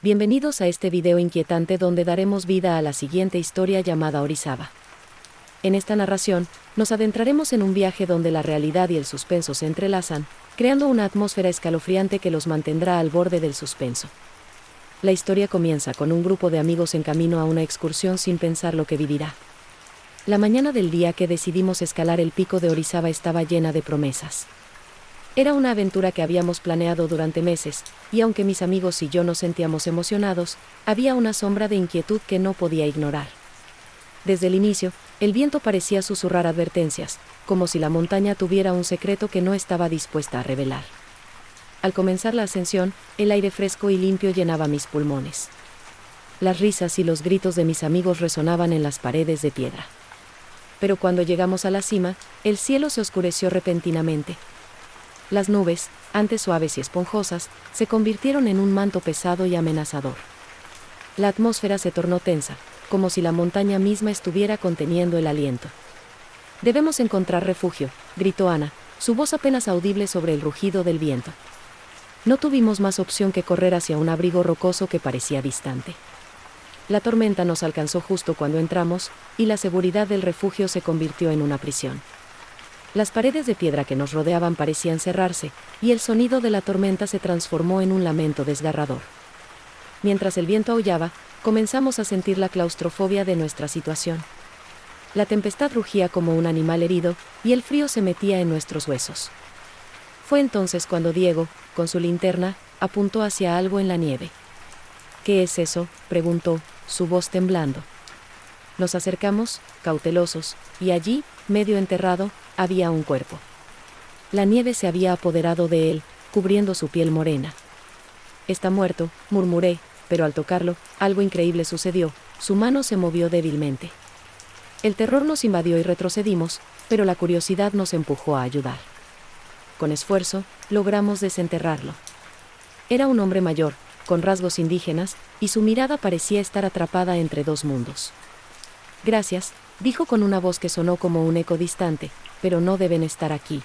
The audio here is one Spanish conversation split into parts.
Bienvenidos a este video inquietante donde daremos vida a la siguiente historia llamada Orizaba. En esta narración, nos adentraremos en un viaje donde la realidad y el suspenso se entrelazan, creando una atmósfera escalofriante que los mantendrá al borde del suspenso. La historia comienza con un grupo de amigos en camino a una excursión sin pensar lo que vivirá. La mañana del día que decidimos escalar el pico de Orizaba estaba llena de promesas. Era una aventura que habíamos planeado durante meses, y aunque mis amigos y yo nos sentíamos emocionados, había una sombra de inquietud que no podía ignorar. Desde el inicio, el viento parecía susurrar advertencias, como si la montaña tuviera un secreto que no estaba dispuesta a revelar. Al comenzar la ascensión, el aire fresco y limpio llenaba mis pulmones. Las risas y los gritos de mis amigos resonaban en las paredes de piedra. Pero cuando llegamos a la cima, el cielo se oscureció repentinamente. Las nubes, antes suaves y esponjosas, se convirtieron en un manto pesado y amenazador. La atmósfera se tornó tensa, como si la montaña misma estuviera conteniendo el aliento. «Debemos encontrar refugio», gritó Ana, su voz apenas audible sobre el rugido del viento. No tuvimos más opción que correr hacia un abrigo rocoso que parecía distante. La tormenta nos alcanzó justo cuando entramos, y la seguridad del refugio se convirtió en una prisión. Las paredes de piedra que nos rodeaban parecían cerrarse, y el sonido de la tormenta se transformó en un lamento desgarrador. Mientras el viento aullaba, comenzamos a sentir la claustrofobia de nuestra situación. La tempestad rugía como un animal herido, y el frío se metía en nuestros huesos. Fue entonces cuando Diego, con su linterna, apuntó hacia algo en la nieve. «¿Qué es eso?», preguntó, su voz temblando. Nos acercamos, cautelosos, y allí, medio enterrado, había un cuerpo. La nieve se había apoderado de él, cubriendo su piel morena. «Está muerto», murmuré, pero al tocarlo, algo increíble sucedió, su mano se movió débilmente. El terror nos invadió y retrocedimos, pero la curiosidad nos empujó a ayudar. Con esfuerzo, logramos desenterrarlo. Era un hombre mayor, con rasgos indígenas, y su mirada parecía estar atrapada entre dos mundos. «Gracias», dijo con una voz que sonó como un eco distante, «pero no deben estar aquí».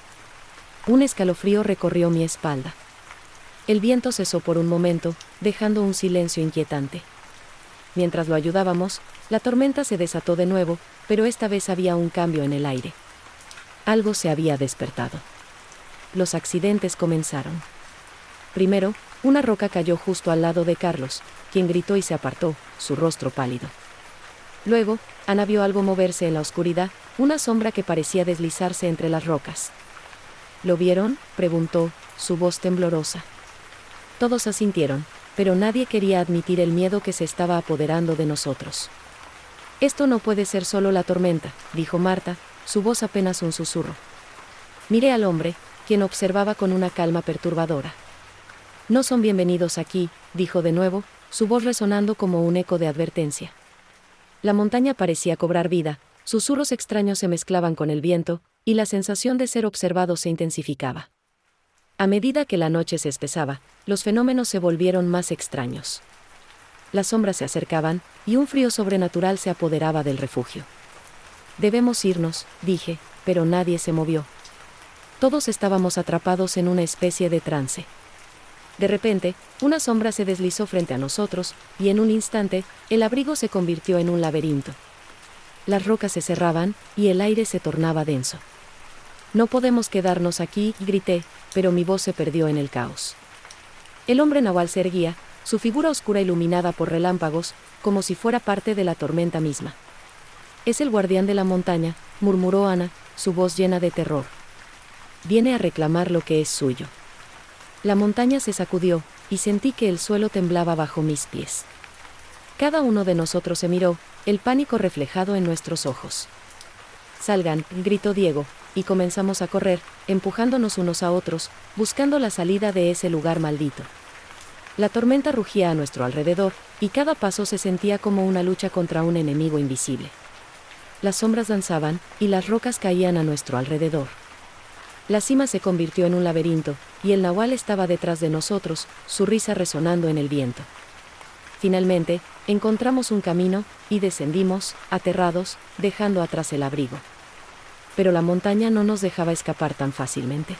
Un escalofrío recorrió mi espalda. El viento cesó por un momento, dejando un silencio inquietante. Mientras lo ayudábamos, la tormenta se desató de nuevo, pero esta vez había un cambio en el aire. Algo se había despertado. Los accidentes comenzaron. Primero, una roca cayó justo al lado de Carlos, quien gritó y se apartó, su rostro pálido. Luego, Ana vio algo moverse en la oscuridad, una sombra que parecía deslizarse entre las rocas. «¿Lo vieron?», preguntó, su voz temblorosa. Todos asintieron, pero nadie quería admitir el miedo que se estaba apoderando de nosotros. «Esto no puede ser solo la tormenta», dijo Marta, su voz apenas un susurro. Miré al hombre, quien observaba con una calma perturbadora. «No son bienvenidos aquí», dijo de nuevo, su voz resonando como un eco de advertencia. La montaña parecía cobrar vida, susurros extraños se mezclaban con el viento, y la sensación de ser observado se intensificaba. A medida que la noche se espesaba, los fenómenos se volvieron más extraños. Las sombras se acercaban, y un frío sobrenatural se apoderaba del refugio. «Debemos irnos», dije, pero nadie se movió. Todos estábamos atrapados en una especie de trance. De repente, una sombra se deslizó frente a nosotros, y en un instante, el abrigo se convirtió en un laberinto. Las rocas se cerraban, y el aire se tornaba denso. «No podemos quedarnos aquí», grité, pero mi voz se perdió en el caos. El hombre nahual se erguía, su figura oscura iluminada por relámpagos, como si fuera parte de la tormenta misma. «Es el guardián de la montaña», murmuró Ana, su voz llena de terror. «Viene a reclamar lo que es suyo». La montaña se sacudió, y sentí que el suelo temblaba bajo mis pies. Cada uno de nosotros se miró, el pánico reflejado en nuestros ojos. «Salgan», gritó Diego, y comenzamos a correr, empujándonos unos a otros, buscando la salida de ese lugar maldito. La tormenta rugía a nuestro alrededor, y cada paso se sentía como una lucha contra un enemigo invisible. Las sombras danzaban, y las rocas caían a nuestro alrededor. La cima se convirtió en un laberinto, y el nahual estaba detrás de nosotros, su risa resonando en el viento. Finalmente, encontramos un camino, y descendimos, aterrados, dejando atrás el abrigo. Pero la montaña no nos dejaba escapar tan fácilmente.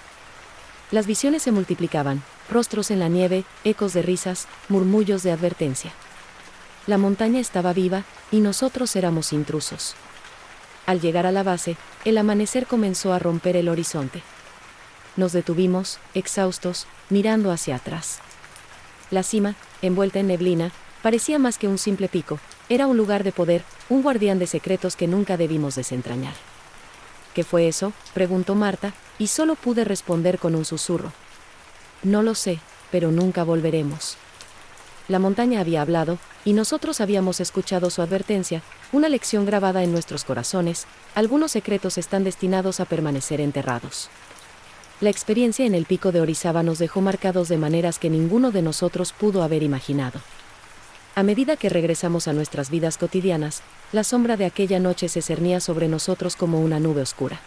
Las visiones se multiplicaban, rostros en la nieve, ecos de risas, murmullos de advertencia. La montaña estaba viva, y nosotros éramos intrusos. Al llegar a la base, el amanecer comenzó a romper el horizonte. Nos detuvimos, exhaustos, mirando hacia atrás. La cima, envuelta en neblina, parecía más que un simple pico, era un lugar de poder, un guardián de secretos que nunca debimos desentrañar. ¿Qué fue eso?, preguntó Marta, y solo pude responder con un susurro. No lo sé, pero nunca volveremos. La montaña había hablado, y nosotros habíamos escuchado su advertencia, una lección grabada en nuestros corazones: algunos secretos están destinados a permanecer enterrados. La experiencia en el pico de Orizaba nos dejó marcados de maneras que ninguno de nosotros pudo haber imaginado. A medida que regresamos a nuestras vidas cotidianas, la sombra de aquella noche se cernía sobre nosotros como una nube oscura.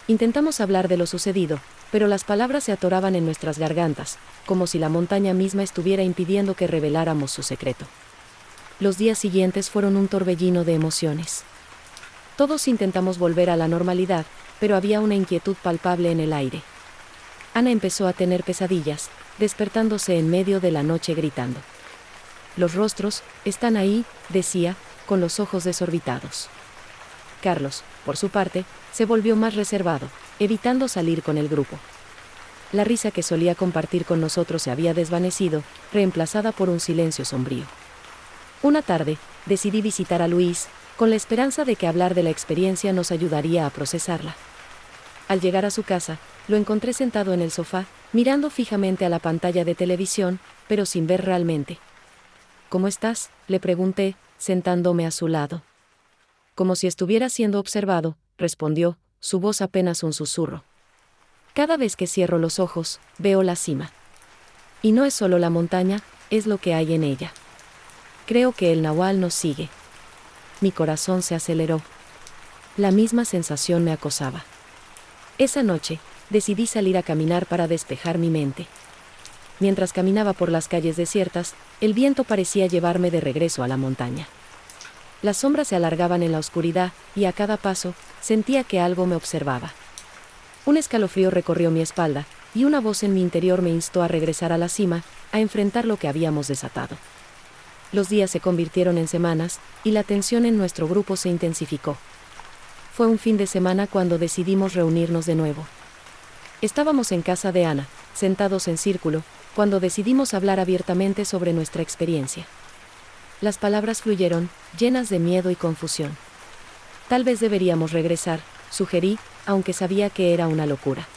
Intentamos hablar de lo sucedido, pero las palabras se atoraban en nuestras gargantas, como si la montaña misma estuviera impidiendo que reveláramos su secreto. Los días siguientes fueron un torbellino de emociones. Todos intentamos volver a la normalidad, pero había una inquietud palpable en el aire. Ana empezó a tener pesadillas, despertándose en medio de la noche gritando. Los rostros están ahí, decía, con los ojos desorbitados. Carlos, por su parte, se volvió más reservado, evitando salir con el grupo. La risa que solía compartir con nosotros se había desvanecido, reemplazada por un silencio sombrío. Una tarde, decidí visitar a Luis, con la esperanza de que hablar de la experiencia nos ayudaría a procesarla. Al llegar a su casa, lo encontré sentado en el sofá, mirando fijamente a la pantalla de televisión, pero sin ver realmente. ¿Cómo estás?, le pregunté, sentándome a su lado. Como si estuviera siendo observado, respondió, su voz apenas un susurro. Cada vez que cierro los ojos, veo la cima. Y no es solo la montaña, es lo que hay en ella. Creo que el Nahual nos sigue. Mi corazón se aceleró. La misma sensación me acosaba. Esa noche, decidí salir a caminar para despejar mi mente. Mientras caminaba por las calles desiertas, el viento parecía llevarme de regreso a la montaña. Las sombras se alargaban en la oscuridad, y a cada paso, sentía que algo me observaba. Un escalofrío recorrió mi espalda, y una voz en mi interior me instó a regresar a la cima, a enfrentar lo que habíamos desatado. Los días se convirtieron en semanas, y la tensión en nuestro grupo se intensificó. Fue un fin de semana cuando decidimos reunirnos de nuevo. Estábamos en casa de Ana, sentados en círculo, cuando decidimos hablar abiertamente sobre nuestra experiencia. Las palabras fluyeron, llenas de miedo y confusión. Tal vez deberíamos regresar, sugerí, aunque sabía que era una locura.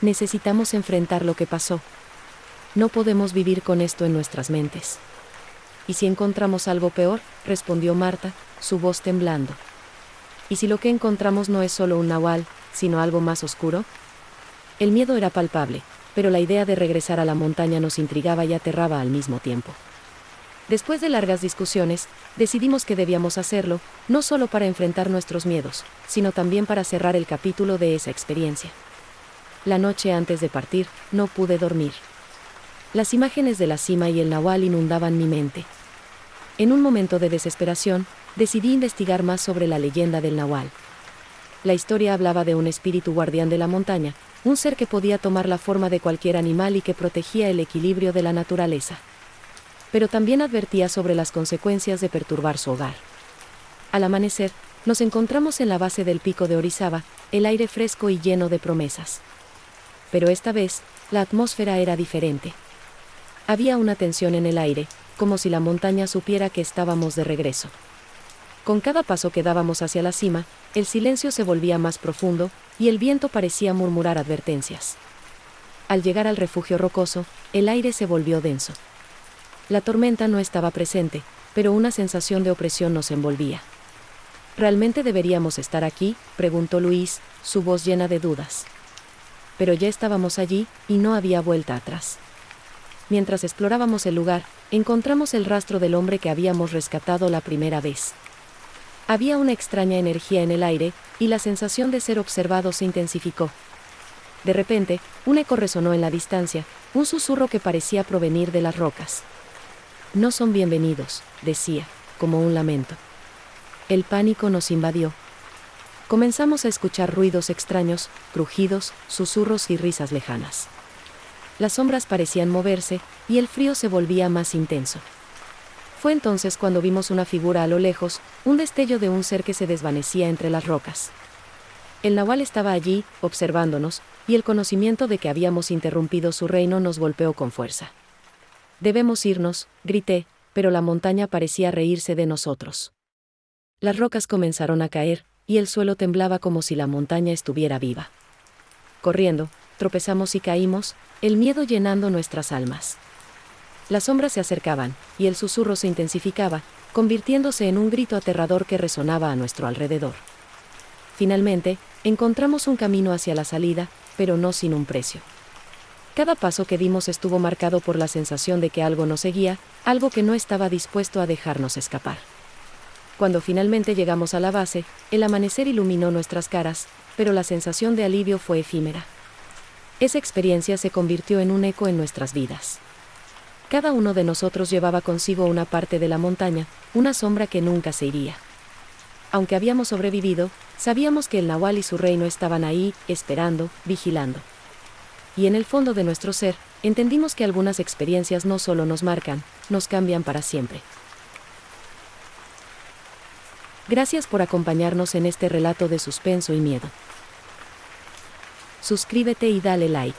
Necesitamos enfrentar lo que pasó. No podemos vivir con esto en nuestras mentes. ¿Y si encontramos algo peor?, respondió Marta, su voz temblando. ¿Y si lo que encontramos no es solo un nahual, sino algo más oscuro? El miedo era palpable, pero la idea de regresar a la montaña nos intrigaba y aterraba al mismo tiempo. Después de largas discusiones, decidimos que debíamos hacerlo, no solo para enfrentar nuestros miedos, sino también para cerrar el capítulo de esa experiencia. La noche antes de partir, no pude dormir. Las imágenes de la cima y el nahual inundaban mi mente. En un momento de desesperación, decidí investigar más sobre la leyenda del nahual. La historia hablaba de un espíritu guardián de la montaña, un ser que podía tomar la forma de cualquier animal y que protegía el equilibrio de la naturaleza. Pero también advertía sobre las consecuencias de perturbar su hogar. Al amanecer, nos encontramos en la base del pico de Orizaba, el aire fresco y lleno de promesas. Pero esta vez, la atmósfera era diferente. Había una tensión en el aire, como si la montaña supiera que estábamos de regreso. Con cada paso que dábamos hacia la cima, el silencio se volvía más profundo, y el viento parecía murmurar advertencias. Al llegar al refugio rocoso, el aire se volvió denso. La tormenta no estaba presente, pero una sensación de opresión nos envolvía. ¿Realmente deberíamos estar aquí?, preguntó Luis, su voz llena de dudas. Pero ya estábamos allí, y no había vuelta atrás. Mientras explorábamos el lugar, encontramos el rastro del hombre que habíamos rescatado la primera vez. Había una extraña energía en el aire, y la sensación de ser observado se intensificó. De repente, un eco resonó en la distancia, un susurro que parecía provenir de las rocas. No son bienvenidos, decía, como un lamento. El pánico nos invadió. Comenzamos a escuchar ruidos extraños, crujidos, susurros y risas lejanas. Las sombras parecían moverse, y el frío se volvía más intenso. Fue entonces cuando vimos una figura a lo lejos, un destello de un ser que se desvanecía entre las rocas. El nahual estaba allí, observándonos, y el conocimiento de que habíamos interrumpido su reino nos golpeó con fuerza. «Debemos irnos», grité, pero la montaña parecía reírse de nosotros. Las rocas comenzaron a caer, y el suelo temblaba como si la montaña estuviera viva. Corriendo, tropezamos y caímos, el miedo llenando nuestras almas. Las sombras se acercaban, y el susurro se intensificaba, convirtiéndose en un grito aterrador que resonaba a nuestro alrededor. Finalmente, encontramos un camino hacia la salida, pero no sin un precio. Cada paso que dimos estuvo marcado por la sensación de que algo nos seguía, algo que no estaba dispuesto a dejarnos escapar. Cuando finalmente llegamos a la base, el amanecer iluminó nuestras caras, pero la sensación de alivio fue efímera. Esa experiencia se convirtió en un eco en nuestras vidas. Cada uno de nosotros llevaba consigo una parte de la montaña, una sombra que nunca se iría. Aunque habíamos sobrevivido, sabíamos que el nahual y su reino estaban ahí, esperando, vigilando. Y en el fondo de nuestro ser, entendimos que algunas experiencias no solo nos marcan, nos cambian para siempre. Gracias por acompañarnos en este relato de suspenso y miedo. Suscríbete y dale like.